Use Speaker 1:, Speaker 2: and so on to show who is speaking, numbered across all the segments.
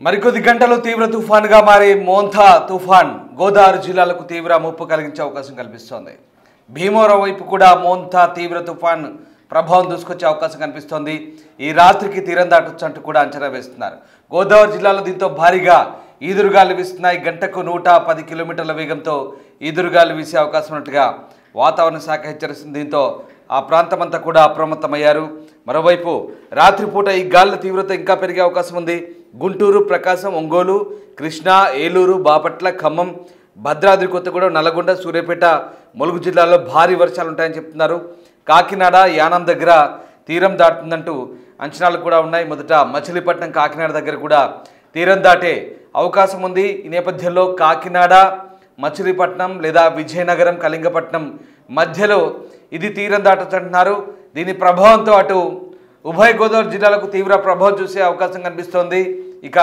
Speaker 1: మరికొద్ది గంటల్లో తీవ్ర తుఫాన్గా మారే మోంథా తుఫాన్ గోదావరి జిల్లాలకు తీవ్ర ముప్పు కలిగించే అవకాశం కనిపిస్తోంది. భీమవరం వైపు కూడా మోంథా తీవ్ర తుఫాన్ ప్రభావం దూసుకొచ్చే అవకాశం కనిపిస్తోంది. ఈ రాత్రికి తీరం దాటొచ్చంటూ కూడా అంచనా వేస్తున్నారు. గోదావరి జిల్లాలో దీంతో భారీగా ఈదురుగాలు వీస్తున్నాయి. గంటకు 110 కిలోమీటర్ల వేగంతో ఈదురుగాలు వీసే అవకాశం ఉన్నట్టుగా వాతావరణ శాఖ హెచ్చరిస్తుంది. దీంతో ఆ ప్రాంతమంతా కూడా అప్రమత్తమయ్యారు. మరోవైపు రాత్రిపూట ఈ గాలుల తీవ్రత ఇంకా పెరిగే అవకాశం ఉంది. గుంటూరు, ప్రకాశం, ఒంగోలు, కృష్ణా, ఏలూరు, బాపట్ల, ఖమ్మం, భద్రాద్రి కొత్తగూడెం, నల్లగొండ, సూర్యాపేట, ములుగు జిల్లాల్లో భారీ వర్షాలు ఉంటాయని చెప్తున్నారు. కాకినాడ, యానం దగ్గర తీరం దాటుతుందంటూ అంచనాలు కూడా ఉన్నాయి. మొదట మచిలీపట్నం, కాకినాడ దగ్గర కూడా తీరం దాటే అవకాశం ఉంది. ఈ నేపథ్యంలో కాకినాడ, మచిలీపట్నం లేదా విజయనగరం, కళింగపట్నం మధ్యలో ఇది తీరం దాటొచ్చంటున్నారు. దీని ప్రభావంతో అటు ఉభయ గోదావరి జిల్లాలకు తీవ్ర ప్రభావం చూసే అవకాశం కనిపిస్తోంది. ఇక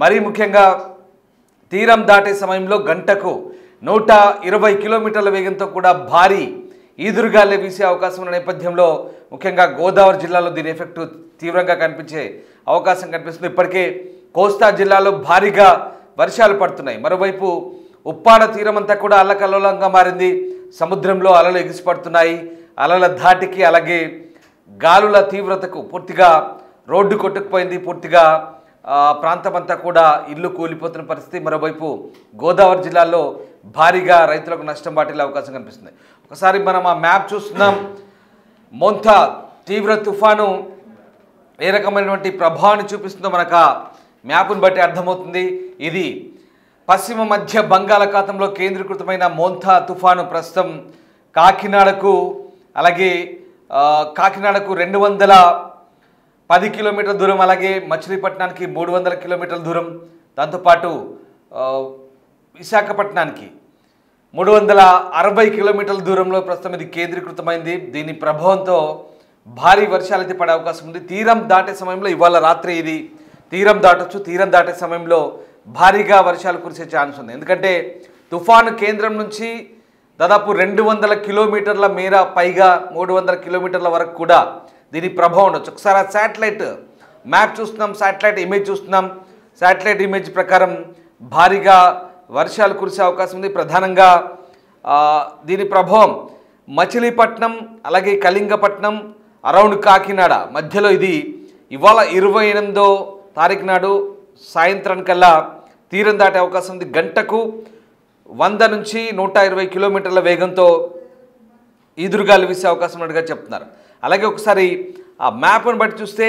Speaker 1: మరీ ముఖ్యంగా తీరం దాటే సమయంలో గంటకు 120 కిలోమీటర్ల వేగంతో కూడా భారీ ఈదురుగాలే వీసే అవకాశం ఉన్న నేపథ్యంలో ముఖ్యంగా గోదావరి జిల్లాలో దీని ఎఫెక్టు తీవ్రంగా కనిపించే అవకాశం కనిపిస్తుంది. ఇప్పటికే కోస్తా జిల్లాలో భారీగా వర్షాలు పడుతున్నాయి. మరోవైపు ఉప్పాడ తీరం అంతా కూడా అల్లకల్లోలంగా మారింది. సముద్రంలో అలలు ఎగిసిపడుతున్నాయి. అలల ధాటికి అలాగే గాలుల తీవ్రతకు పూర్తిగా రోడ్డు కొట్టుకుపోయింది. పూర్తిగా ప్రాంతమంతా కూడా ఇల్లు కూలిపోతున్న పరిస్థితి. మరోవైపు గోదావరి జిల్లాలో భారీగా రైతులకు నష్టం వాటిల్లే అవకాశం కనిపిస్తుంది. ఒకసారి మనం ఆ మ్యాప్ చూస్తున్నాం. మోంథా తీవ్ర తుఫాను ఏ రకమైనటువంటి ప్రభావాన్ని చూపిస్తుందో మనకు ఆ మ్యాప్ను బట్టి అర్థమవుతుంది. ఇది పశ్చిమ మధ్య బంగాళాఖాతంలో కేంద్రీకృతమైన మోంథా తుఫాను ప్రస్తుతం కాకినాడకు అలాగే కాకినాడకు 210 కిలోమీటర్ల దూరం, అలాగే మచిలీపట్నానికి 300 కిలోమీటర్ల దూరం, దాంతోపాటు విశాఖపట్నానికి 360 కిలోమీటర్ల దూరంలో ప్రస్తుతం ఇది కేంద్రీకృతమైంది. దీని ప్రభావంతో భారీ వర్షాలు అయితే పడే అవకాశం ఉంది. తీరం దాటే సమయంలో ఇవాళ రాత్రి ఇది తీరం దాటొచ్చు. తీరం దాటే సమయంలో భారీగా వర్షాలు కురిసే ఛాన్స్ ఉంది. ఎందుకంటే తుఫాను కేంద్రం నుంచి దాదాపు 200 కిలోమీటర్ల మేర పైగా 300 కిలోమీటర్ల వరకు కూడా దీని ప్రభావం ఉండొచ్చు. ఒకసారి ఆ శాటిలైట్ మ్యాప్ చూస్తున్నాం, శాటిలైట్ ఇమేజ్ చూస్తున్నాం. శాటిలైట్ ఇమేజ్ ప్రకారం భారీగా వర్షాలు కురిసే అవకాశం ఉంది. ప్రధానంగా దీని ప్రభావం మచిలీపట్నం అలాగే కళింగపట్నం అరౌండ్ కాకినాడ మధ్యలో ఇది ఇవాళ 28వ తారీఖు నాడు సాయంత్రానికల్లా తీరం దాటే అవకాశం ఉంది. గంటకు 100 నుంచి 120 కిలోమీటర్ల వేగంతో ఈదురుగాలు వీసే అవకాశం ఉన్నట్టుగా చెప్తున్నారు. అలాగే ఒకసారి ఆ మ్యాప్ను బట్టి చూస్తే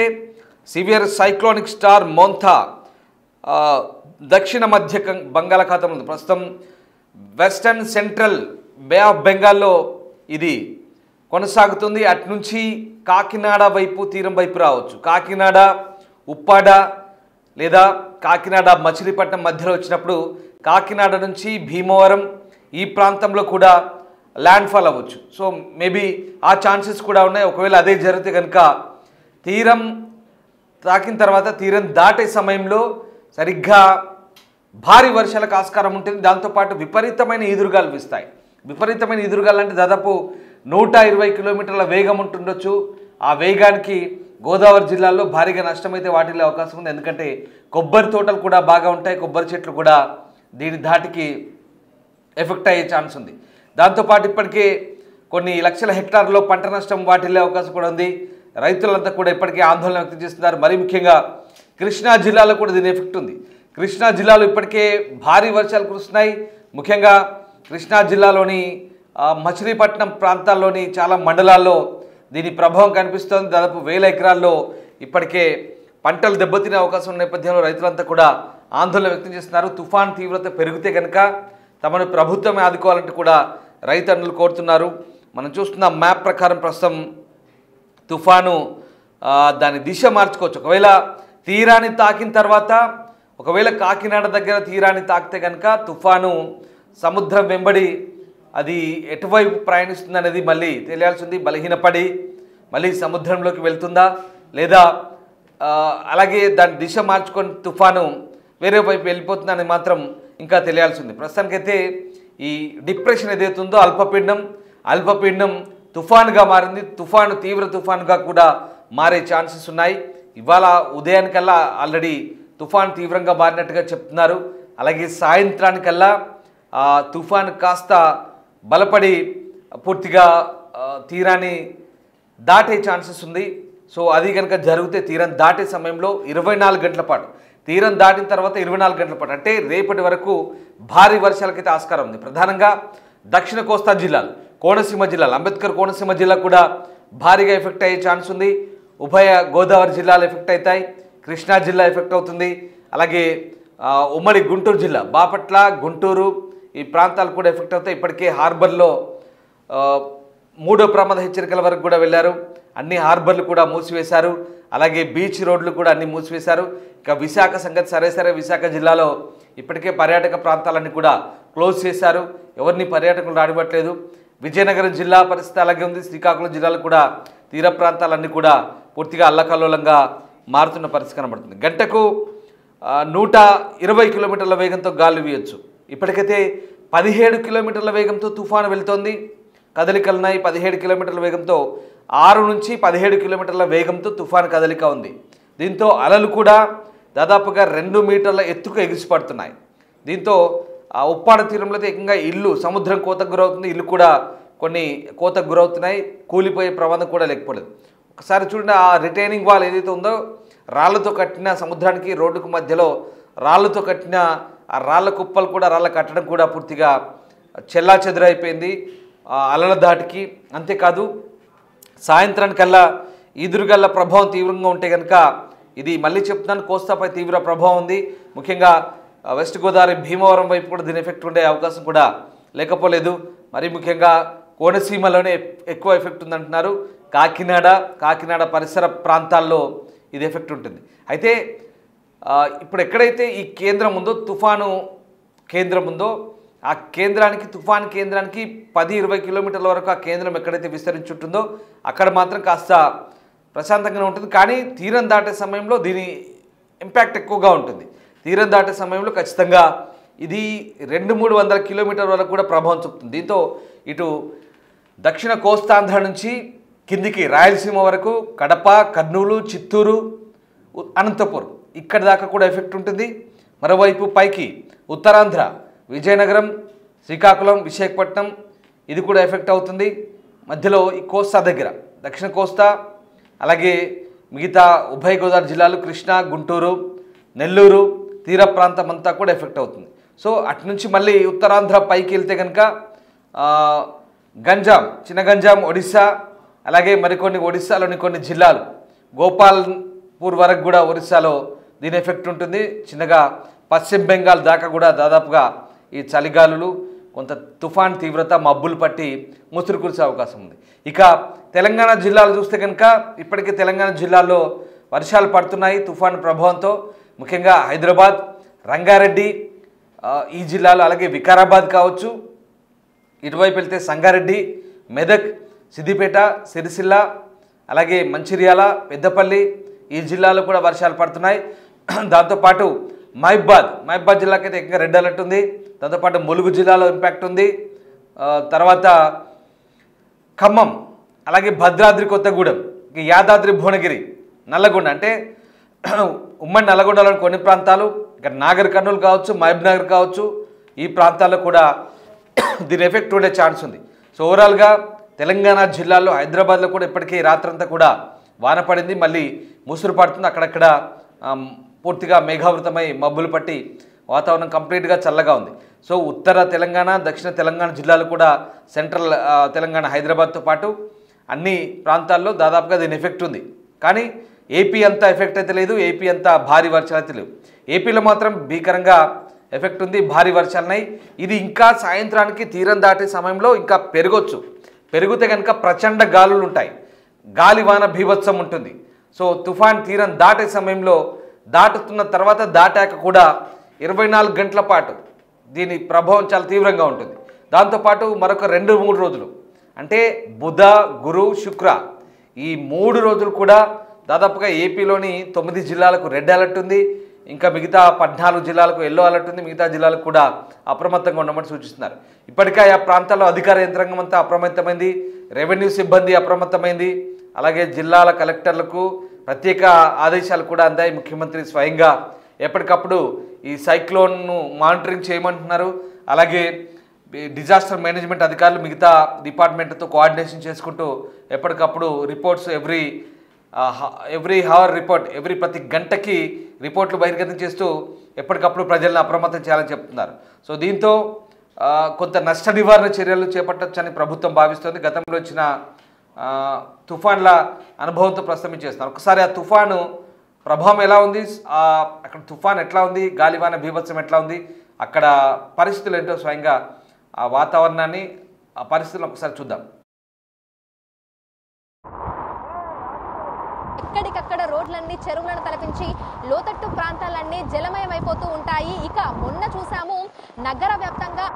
Speaker 1: సివియర్ సైక్లోనిక్ స్టార్ మోంథా దక్షిణ మధ్య బంగాళాఖాతంలో ఉంది. ప్రస్తుతం వెస్టర్న్ సెంట్రల్ బే ఆఫ్ బెంగాల్లో ఇది కొనసాగుతుంది. అటు నుంచి కాకినాడ వైపు తీరం వైపు రావచ్చు. కాకినాడ, ఉప్పాడ లేదా కాకినాడ మచిలీపట్నం మధ్యలో వచ్చినప్పుడు కాకినాడ నుంచి భీమవరం ఈ ప్రాంతంలో కూడా ల్యాండ్ఫాల్ అవ్వచ్చు. సో మేబీ ఆ ఛాన్సెస్ కూడా ఉన్నాయి. ఒకవేళ అదే జరిగితే కనుక తీరం తాకిన తర్వాత తీరం దాటే సమయంలో సరిగ్గా భారీ వర్షాలకు ఆస్కారం ఉంటుంది. దాంతోపాటు విపరీతమైన ఈదురుగాలు వీస్తాయి. విపరీతమైన ఈదురుగాలు అంటే దాదాపు 120 కిలోమీటర్ల వేగం ఉంటుండొచ్చు. ఆ వేగానికి గోదావరి జిల్లాలో భారీగా నష్టమైతే వాటిల్లే అవకాశం ఉంది. ఎందుకంటే కొబ్బరి తోటలు కూడా బాగా ఉంటాయి. కొబ్బరి చెట్లు కూడా దీని ధాటికి ఎఫెక్ట్ అయ్యే ఛాన్స్ ఉంది. దాంతోపాటు ఇప్పటికే కొన్ని లక్షల హెక్టార్లో పంట నష్టం వాటిల్లే అవకాశం కూడా ఉంది. రైతులంతా కూడా ఇప్పటికే ఆందోళన వ్యక్తం చేస్తున్నారు. మరీ ముఖ్యంగా కృష్ణా జిల్లాలో కూడా దీని ఎఫెక్ట్ ఉంది. కృష్ణా జిల్లాలో ఇప్పటికే భారీ వర్షాలు కురుస్తున్నాయి. ముఖ్యంగా కృష్ణా జిల్లాలోని మచిలీపట్నం ప్రాంతాల్లోని చాలా మండలాల్లో దీని ప్రభావం కనిపిస్తోంది. దాదాపు 1000 ఎకరాల్లో ఇప్పటికే పంటలు దెబ్బతినే అవకాశం ఉన్న నేపథ్యంలో రైతులంతా కూడా ఆందోళన వ్యక్తం చేస్తున్నారు. తుఫాన్ తీవ్రత పెరిగితే కనుక తమను ప్రభుత్వమే ఆదుకోవాలంటూ కూడా రైతన్నులు కోరుతున్నారు. మనం చూస్తున్న మ్యాప్ ప్రకారం ప్రస్తుతం తుఫాను దాని దిశ మార్చుకోవచ్చు. ఒకవేళ తీరాన్ని తాకిన తర్వాత ఒకవేళ కాకినాడ దగ్గర తీరాన్ని తాకితే కనుక తుఫాను సముద్రం వెంబడి అది ఎటువైపు ప్రయాణిస్తుంది అనేది మళ్ళీ తెలియాల్సింది. బలహీనపడి మళ్ళీ సముద్రంలోకి వెళ్తుందా లేదా అలాగే దాని దిశ మార్చుకొని తుఫాను వేరే వైపు వెళ్ళిపోతుందని మాత్రం ఇంకా తెలియాల్సింది. ప్రస్తుతానికైతే ఈ డిప్రెషన్ ఏదైతుందో అల్పపీడనం తుఫానుగా మారింది. తుఫాను తీవ్ర తుఫానుగా కూడా మారే ఛాన్సెస్ ఉన్నాయి. ఇవాళ ఉదయానికల్లా ఆల్రెడీ తుఫాన్ తీవ్రంగా మారినట్టుగా చెప్తున్నారు. అలాగే సాయంత్రానికల్లా తుఫాన్ కాస్త బలపడి పూర్తిగా తీరాన్ని దాటే ఛాన్సెస్ ఉంది. సో అది కనుక జరిగితే తీరం దాటే సమయంలో 24 గంటల పాటు, తీరం దాటిన తర్వాత 24 గంటల పాటు అంటే రేపటి వరకు భారీ వర్షాలకైతే ఆస్కారం ఉంది. ప్రధానంగా దక్షిణ కోస్తా జిల్లాలు, కోనసీమ జిల్లాలు, అంబేద్కర్ కోనసీమ జిల్లా కూడా భారీగా ఎఫెక్ట్ అయ్యే ఛాన్స్ ఉంది. ఉభయ గోదావరి జిల్లాలు ఎఫెక్ట్ అవుతాయి, కృష్ణా జిల్లా ఎఫెక్ట్ అవుతుంది. అలాగే ఉమ్మడి గుంటూరు జిల్లా, బాపట్ల, గుంటూరు ఈ ప్రాంతాలు కూడా ఎఫెక్ట్ అవుతాయి. ఇప్పటికే హార్బర్లో 3వ ప్రమాద హెచ్చరికల వరకు కూడా వెళ్ళారు. అన్ని హార్బర్లు కూడా మూసివేశారు. అలాగే బీచ్ రోడ్లు కూడా అన్ని మూసివేశారు. ఇక విశాఖ సంగతి సరే విశాఖ జిల్లాలో ఇప్పటికే పర్యాటక ప్రాంతాలన్నీ కూడా క్లోజ్ చేశారు. ఎవరిని పర్యాటకులు రానివ్వట్లేదు. విజయనగరం జిల్లా పరిస్థితి అలాగే ఉంది. శ్రీకాకుళం జిల్లాలో కూడా తీర ప్రాంతాలన్నీ కూడా పూర్తిగా అల్లకల్లోలంగా మారుతున్న పరిస్థితి కనబడుతుంది. గంటకు 120 కిలోమీటర్ల వేగంతో గాలి వీయొచ్చు. ఇప్పటికైతే 17 కిలోమీటర్ల వేగంతో తుఫాను వెళుతోంది. కదలికలున్నాయి. 17 కిలోమీటర్ల వేగంతో 6 నుంచి 17 కిలోమీటర్ల వేగంతో తుఫాను కదలిక ఉంది. దీంతో అలలు కూడా దాదాపుగా 2 మీటర్ల ఎత్తుకు ఎగిసిపడుతున్నాయి. దీంతో ఉప్పాడ తీరంలో ఏకంగా ఇల్లు సముద్రం కోతకు గురవుతుంది. ఇల్లు కూడా కొన్ని కోతకు గురవుతున్నాయి. కూలిపోయే ప్రమాదం కూడా లేకపోలేదు. ఒకసారి చూడండి, ఆ రిటైనింగ్ వాల్ ఏదైతే ఉందో రాళ్లతో కట్టిన సముద్రానికి రోడ్డుకు మధ్యలో రాళ్లతో కట్టిన ఆ రాళ్ల కుప్పలు కూడా, రాళ్ల కట్టడం కూడా పూర్తిగా చెల్లాచెదురైపోయింది అలల దాటికి. అంతేకాదు సాయంత్రానికల్లా ఈదురుగల్ల ప్రభావం తీవ్రంగా ఉంటే కనుక ఇది మళ్ళీ చెప్తున్నాను కోస్తాపై తీవ్ర ప్రభావం ఉంది. ముఖ్యంగా వెస్ట్ గోదావరి భీమవరం వైపు కూడా దీని ఎఫెక్ట్ ఉండే అవకాశం కూడా లేకపోలేదు. మరి ముఖ్యంగా కోనసీమలోనే ఎక్కువ ఎఫెక్ట్ ఉందంటున్నారు. కాకినాడ పరిసర ప్రాంతాల్లో ఇది ఎఫెక్ట్ ఉంటుంది. అయితే ఇప్పుడు ఎక్కడైతే ఈ కేంద్రం ఉందో, తుఫాను కేంద్రం ఉందో, ఆ కేంద్రానికి తుఫాను కేంద్రానికి 10-20 కిలోమీటర్ల వరకు ఆ కేంద్రం ఎక్కడైతే విస్తరించుంటుందో అక్కడ మాత్రం కాస్త ప్రశాంతంగానే ఉంటుంది. కానీ తీరం దాటే సమయంలో దీని ఇంపాక్ట్ ఎక్కువగా ఉంటుంది. తీరం దాటే సమయంలో ఖచ్చితంగా ఇది 200-300 కిలోమీటర్ల వరకు కూడా ప్రభావం చూపుతుంది. దీంతో ఇటు దక్షిణ కోస్తాంధ్ర నుంచి కిందికి రాయలసీమ వరకు, కడప, కర్నూలు, చిత్తూరు, అనంతపురం ఇక్కడ దాకా కూడా ఎఫెక్ట్ ఉంటుంది. మరోవైపు పైకి ఉత్తరాంధ్ర, విజయనగరం, శ్రీకాకుళం, విశాఖపట్నం ఇది కూడా ఎఫెక్ట్ అవుతుంది. మధ్యలో ఈ కోస్తా దగ్గర దక్షిణ కోస్తా, అలాగే మిగతా ఉభయ గోదావరి జిల్లాలు, కృష్ణా, గుంటూరు, నెల్లూరు తీర ప్రాంతం అంతా కూడా ఎఫెక్ట్ అవుతుంది. సో అటు నుంచి మళ్ళీ ఉత్తరాంధ్ర పైకి వెళ్తే కనుక గంజాం, చిన్న గంజాం, ఒడిశా, అలాగే మరికొన్ని ఒడిశాలోని కొన్ని జిల్లాలు, గోపాల్పూర్ వరకు కూడా ఒరిస్సాలో దీని ఎఫెక్ట్ ఉంటుంది. చిన్నగా పశ్చిమ బెంగాల్ దాకా కూడా దాదాపుగా ఈ చలిగాలులు, కొంత తుఫాన్ తీవ్రత, మబ్బులు పట్టి ముసురు కురిసే అవకాశం ఉంది. ఇక తెలంగాణ జిల్లాలు చూస్తే కనుక ఇప్పటికే తెలంగాణ జిల్లాల్లో వర్షాలు పడుతున్నాయి తుఫాను ప్రభావంతో. ముఖ్యంగా హైదరాబాద్, రంగారెడ్డి ఈ జిల్లాలో, అలాగే వికారాబాద్ కావచ్చు, ఇటువైపు వెళ్తే సంగారెడ్డి, మెదక్, సిద్దిపేట, సిరిసిల్ల, అలాగే మంచిర్యాల, పెద్దపల్లి ఈ జిల్లాలో కూడా వర్షాలు పడుతున్నాయి. దాంతోపాటు మహబూబాద్ జిల్లాకైతే ఎక్కువ రెడ్ అలర్ట్ ఉంది. దాంతోపాటు ములుగు జిల్లాలో ఇంపాక్ట్ ఉంది. తర్వాత ఖమ్మం, అలాగే భద్రాద్రి కొత్తగూడెం, యాదాద్రి భువనగిరి, నల్లగొండ అంటే ఉమ్మడి నల్లగొండలోని కొన్ని ప్రాంతాలు, ఇక్కడ నాగర్ కర్నూలు కావచ్చు, మహబూబ్ నగర్ కావచ్చు ఈ ప్రాంతాల్లో కూడా దీని ఎఫెక్ట్ ఉండే ఛాన్స్ ఉంది. సో ఓవరాల్గా తెలంగాణ జిల్లాల్లో, హైదరాబాద్లో కూడా ఇప్పటికీ రాత్రంతా కూడా వాన పడింది. మళ్ళీ ముసురు పడుతుంది. అక్కడక్కడ పూర్తిగా మేఘావృతమై మబ్బులు పట్టి వాతావరణం కంప్లీట్గా చల్లగా ఉంది. సో ఉత్తర తెలంగాణ, దక్షిణ తెలంగాణ జిల్లాలు కూడా, సెంట్రల్ తెలంగాణ హైదరాబాద్తో పాటు అన్ని ప్రాంతాల్లో దాదాపుగా దీని ఎఫెక్ట్ ఉంది. కానీ ఏపీ అంతా ఎఫెక్ట్ అయితే లేదు. ఏపీ అంతా భారీ వర్షాలు అయితే లేవు. ఏపీలో మాత్రం భీకరంగా ఎఫెక్ట్ ఉంది, భారీ వర్షాలున్నాయి. ఇది ఇంకా సాయంత్రానికి తీరం దాటే సమయంలో ఇంకా పెరగొచ్చు. పెరిగితే కనుక ప్రచండ గాలులు ఉంటాయి, గాలివాన భీభత్సం ఉంటుంది. సో తుఫాన్ తీరం దాటే సమయంలో, దాటుతున్న తర్వాత దాటాక కూడా 24 గంటల పాటు దీని ప్రభావం చాలా తీవ్రంగా ఉంటుంది. దాంతోపాటు మరొక 2-3 రోజులు అంటే బుధ, గురు, శుక్ర ఈ 3 రోజులు కూడా దాదాపుగా ఏపీలోని 9 జిల్లాలకు రెడ్ అలర్ట్ ఉంది. ఇంకా మిగతా 14 జిల్లాలకు ఎల్లో అలర్ట్ ఉంది. మిగతా జిల్లాలకు కూడా అప్రమత్తంగా ఉండమని సూచిస్తున్నారు. ఇప్పటికే ఆ ప్రాంతాల్లో అధికార యంత్రాంగం అంతా అప్రమత్తమైంది, రెవెన్యూ సిబ్బంది అప్రమత్తమైంది, అలాగే జిల్లాల కలెక్టర్లకు ప్రత్యేక ఆదేశాలు కూడా అందాయి. ముఖ్యమంత్రి స్వయంగా ఎప్పటికప్పుడు ఈ సైక్లోన్ను మానిటరింగ్ చేయమంటున్నారు. అలాగే డిజాస్టర్ మేనేజ్మెంట్ అధికారులు మిగతా డిపార్ట్మెంట్తో కోఆర్డినేషన్ చేసుకుంటూ ఎప్పటికప్పుడు రిపోర్ట్స్ ఎవ్రీ హవర్ రిపోర్ట్ ప్రతి గంటకి రిపోర్ట్లు బహిర్గతం చేస్తూ ఎప్పటికప్పుడు ప్రజలను అప్రమత్తం చేయాలని చెప్తున్నారు. సో దీంతో కొంత నష్ట నివారణ చర్యలు చేపట్టొచ్చని ప్రభుత్వం భావిస్తోంది. గతంలో వచ్చిన తుఫాన్ల అనుభవంతో ప్రస్తావించేస్తున్నారు. ఒకసారి ఆ తుఫాను ప్రభావం ఎలా ఉంది, అక్కడ తుఫాన్ ఎట్లా ఉంది, గాలివాన బీభత్సం ఎట్లా ఉంది, అక్కడ పరిస్థితులు ఏంటో స్వయంగా ఆ వాతావరణాన్ని ఆ పరిస్థితులను ఒకసారి చూద్దాం.
Speaker 2: ఎక్కడికక్కడ రోడ్లన్నీ చెరువులను తలపించి లోతట్టు ప్రాంతాలన్నీ జలమయమైపోతూ ఉంటాయి. ఇక మొన్న చూసాము నగర వ్యాప్తంగా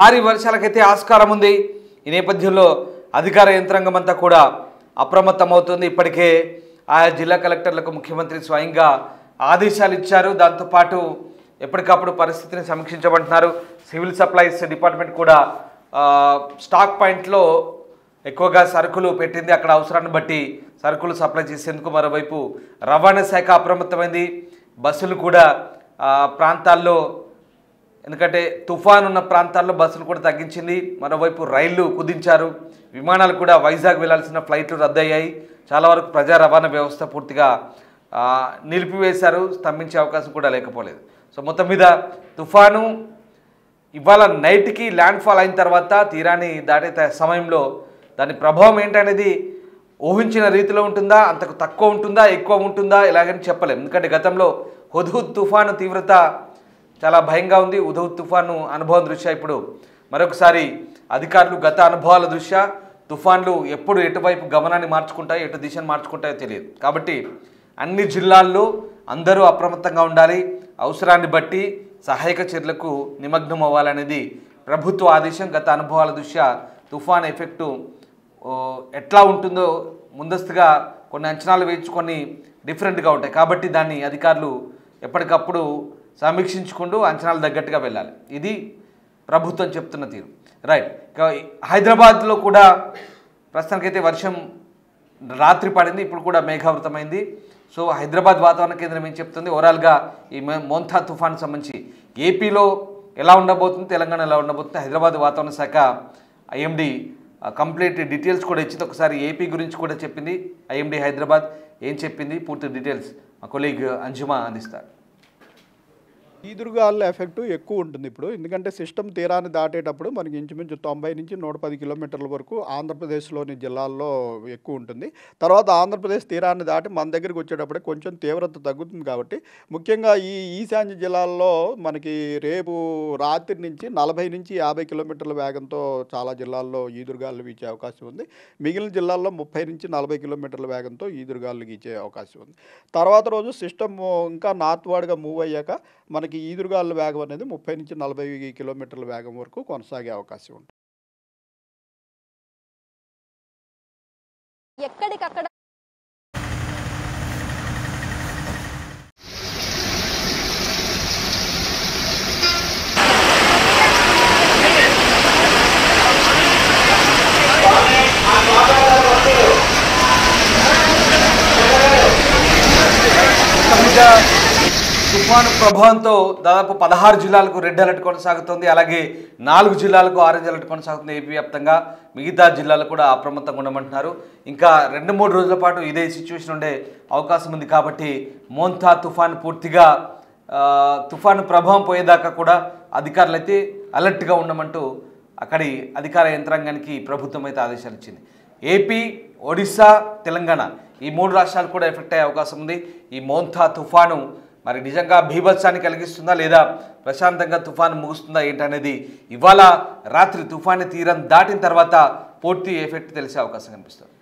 Speaker 1: భారీ వర్షాలకైతే ఆస్కారం ఉంది. ఈ నేపథ్యంలో అధికార యంత్రాంగం అంతా కూడా అప్రమత్తమవుతుంది. ఇప్పటికే ఆయా జిల్లా కలెక్టర్లకు ముఖ్యమంత్రి స్వయంగా ఆదేశాలు ఇచ్చారు. దాంతోపాటు ఎప్పటికప్పుడు పరిస్థితిని సమీక్షించమంటున్నారు. సివిల్ సప్లైస్ డిపార్ట్మెంట్ కూడా స్టాక్ పాయింట్లో ఎక్కువగా సరుకులు పెట్టింది. అక్కడ అవసరాన్ని బట్టి సరుకులు సప్లై చేసేందుకు మరోవైపు రవాణా శాఖ అప్రమత్తమైంది. బస్సులు కూడా ప్రాంతాల్లో, ఎందుకంటే తుఫాన్ ఉన్న ప్రాంతాల్లో బస్సులు కూడా తగ్గించింది. మరోవైపు రైళ్లు కుదించారు. విమానాలు కూడా వైజాగ్ వెళ్లాల్సిన ఫ్లైట్లు రద్దయ్యాయి. చాలా వరకు ప్రజా రవాణా వ్యవస్థ పూర్తిగా నిలిపివేశారు. స్తంభించే అవకాశం కూడా లేకపోలేదు. సో మొత్తం మీద తుఫాను ఇవాళ నైట్కి ల్యాండ్ ఫాల్ అయిన తర్వాత తీరాన్ని దాటే సమయంలో దాని ప్రభావం ఏంటనేది ఊహించిన రీతిలో ఉంటుందా, అంతకు తక్కువ ఉంటుందా, ఎక్కువ ఉంటుందా, ఇలాగని చెప్పలేం. ఎందుకంటే గతంలో హుద్హుద్ తుఫాను తీవ్రత చాలా భయంగా ఉంది. హుద్హుద్ తుఫాను అనుభవం దృష్ట్యా ఇప్పుడు మరొకసారి అధికారులు గత అనుభవాల దృష్ట్యా తుఫాన్లు ఎప్పుడు ఎటువైపు గమనాన్ని మార్చుకుంటాయో, ఎటు దిశను మార్చుకుంటాయో తెలియదు. కాబట్టి అన్ని జిల్లాల్లో అందరూ అప్రమత్తంగా ఉండాలి. అవసరాన్ని బట్టి సహాయక చర్యలకు నిమగ్నం అవ్వాలనేది ప్రభుత్వ ఆదేశం. గత అనుభవాల దృష్ట్యా తుఫాన్ ఎఫెక్టు ఎట్లా ఉంటుందో ముందస్తుగా కొన్ని అంచనాలు వేయించుకొని డిఫరెంట్గా ఉంటాయి. కాబట్టి దాన్ని అధికారులు ఎప్పటికప్పుడు సమీక్షించుకుంటూ అంచనాలు తగ్గట్టుగా వెళ్ళాలి. ఇది ప్రభుత్వం చెప్తున్న తీరు. రైట్. ఇక హైదరాబాద్లో కూడా ప్రస్తుతానికైతే వర్షం రాత్రి పడింది, ఇప్పుడు కూడా మేఘావృతమైంది. సో హైదరాబాద్ వాతావరణ కేంద్రం ఏం చెప్తుంది, ఓవరాల్గా ఈ మోంథా తుఫాన్ సంబంధించి ఏపీలో ఎలా ఉండబోతుంది, తెలంగాణ ఎలా ఉండబోతుంది, హైదరాబాద్ వాతావరణ శాఖ ఐఎండీ కంప్లీట్ డీటెయిల్స్ కూడా ఇచ్చింది. ఒకసారి ఏపీ గురించి కూడా చెప్పింది ఐఎండీ హైదరాబాద్. ఏం చెప్పింది పూర్తి డీటెయిల్స్ మా కొలీగ్ అంజుమా అందిస్తారు.
Speaker 3: ఈదురుగాలుల ఎఫెక్ట్ ఎక్కువ ఉంటుంది ఇప్పుడు. ఎందుకంటే సిస్టమ్ తీరాన్ని దాటేటప్పుడు మనకి ఇంచుమించు 90 నుంచి 110 కిలోమీటర్ల వరకు ఆంధ్రప్రదేశ్లోని జిల్లాల్లో ఎక్కువ ఉంటుంది. తర్వాత ఆంధ్రప్రదేశ్ తీరాన్ని దాటి మన దగ్గరికి వచ్చేటప్పుడే కొంచెం తీవ్రత తగ్గుతుంది. కాబట్టి ముఖ్యంగా ఈ ఈశాన్య జిల్లాల్లో మనకి రేపు రాత్రి నుంచి 40 నుంచి 50 కిలోమీటర్ల వేగంతో చాలా జిల్లాల్లో ఈదురుగాలు వీచే అవకాశం ఉంది. మిగిలిన జిల్లాల్లో 30 నుంచి 40 కిలోమీటర్ల వేగంతో ఈదురుగాలు గీచే అవకాశం ఉంది. తర్వాత రోజు సిస్టమ్ ఇంకా నార్త్ వార్డ్గా మూవ్ అయ్యాక మనకి ఈదురుగాలుల వేగం అనేది 30 నుంచి 40 కిలోమీటర్ల వేగం వరకు కొనసాగే అవకాశం ఉంది.
Speaker 2: ఎక్కడికక్కడ
Speaker 1: తుఫాను ప్రభావంతో దాదాపు 16 జిల్లాలకు రెడ్ అలర్ట్ కొనసాగుతుంది. అలాగే 4 జిల్లాలకు ఆరెంజ్ అలర్ట్ కొనసాగుతుంది ఏపీ వ్యాప్తంగా. మిగతా జిల్లాలు కూడా అప్రమత్తంగా ఉండమంటున్నారు. ఇంకా 2-3 రోజుల పాటు ఇదే సిచ్యువేషన్ ఉండే అవకాశం ఉంది. కాబట్టి మోంథా తుఫాను పూర్తిగా తుఫాను ప్రభావం పోయేదాకా కూడా అధికారులు అయితే అలర్ట్గా ఉండమంటూ అక్కడి అధికార యంత్రాంగానికి ప్రభుత్వం అయితే ఆదేశాలు ఇచ్చింది. ఏపీ, ఒడిశా, తెలంగాణ ఈ 3 రాష్ట్రాలు కూడా ఎఫెక్ట్ అయ్యే అవకాశం ఉంది. ఈ మోంథా తుఫాను మరి నిజంగా బీభత్సాన్ని కలిగిస్తుందా లేదా ప్రశాంతంగా తుఫాను ముగుస్తుందా ఏంటనేది ఇవాళ రాత్రి తుఫాను తీరం దాటిన తర్వాత పూర్తి ఎఫెక్ట్ తెలిసే అవకాశం కనిపిస్తుంది.